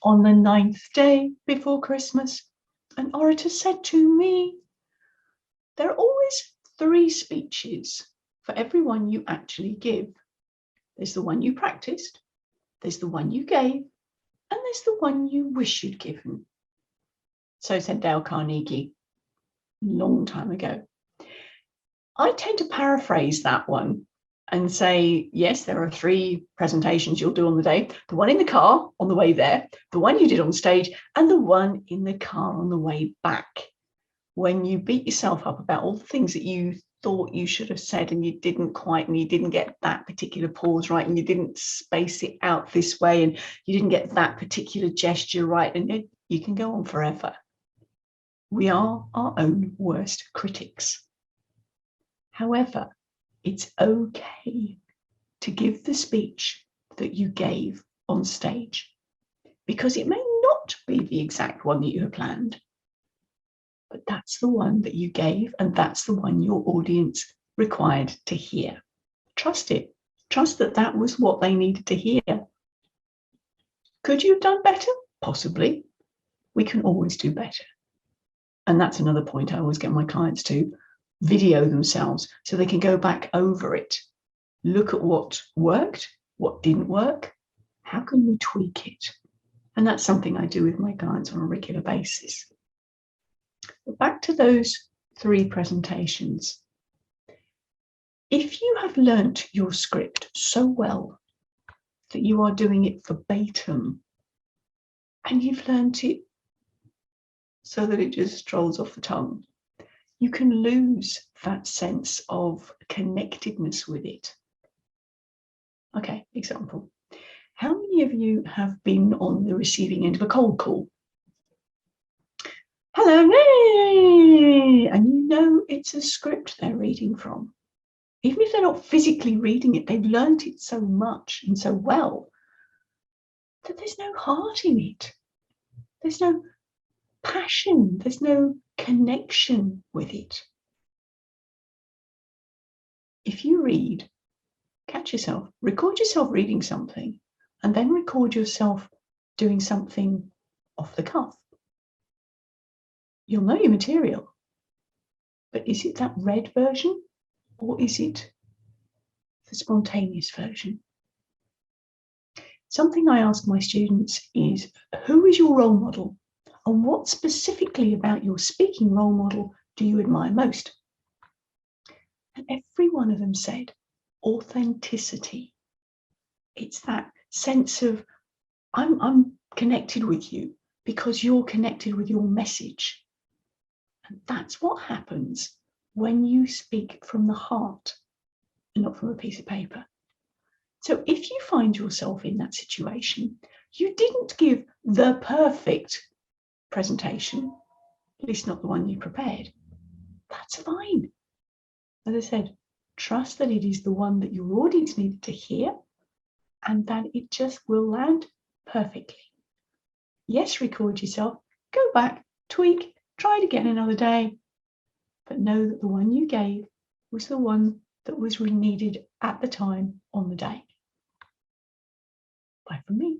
On the 9th day before Christmas, an orator said to me, there are always 3 speeches for every one you actually give. There's the one you practiced, there's the one you gave, and there's the one you wish you'd given. So said Dale Carnegie a long time ago. I tend to paraphrase that one and say, yes, there are 3 presentations you'll do on the day. The one in the car on the way there, the one you did on stage, and the one in the car on the way back. When you beat yourself up about all the things that you thought you should have said and you didn't quite, and you didn't get that particular pause right, and you didn't space it out this way, and you didn't get that particular gesture right, and you can go on forever. We are our own worst critics. However, it's okay to give the speech that you gave on stage, because it may not be the exact one that you had planned, but that's the one that you gave, and that's the one your audience required to hear. Trust it. Trust that that was what they needed to hear. Could you have done better? Possibly. We can always do better. And that's another point I always get my clients to video themselves so they can go back over it. Look at what worked, what didn't work. How can we tweak it? And that's something I do with my clients on a regular basis. But back to those 3 presentations. If you have learnt your script so well that you are doing it verbatim, and you've learnt it so that it just strolls off the tongue, you can lose that sense of connectedness with it. Okay, example. How many of you have been on the receiving end of a cold call? Hello, hey! And you know it's a script they're reading from. Even if they're not physically reading it, they've learnt it so much and so well that there's no heart in it. There's no passion. There's no connection with it. If you read, catch yourself, record yourself reading something, and then record yourself doing something off the cuff. You'll know your material, but is it that read version, or is it the spontaneous version? Something I ask my students is, who is your role model? And what specifically about your speaking role model do you admire most? And every one of them said authenticity. It's that sense of, I'm connected with you because you're connected with your message. And that's what happens when you speak from the heart and not from a piece of paper. So if you find yourself in that situation, you didn't give the perfect presentation, at least not the one you prepared. That's fine. As I said, trust that it is the one that your audience needed to hear and that it just will land perfectly. Yes, record yourself, go back, tweak, try it again another day, but know that the one you gave was the one that was needed at the time on the day. Bye from me.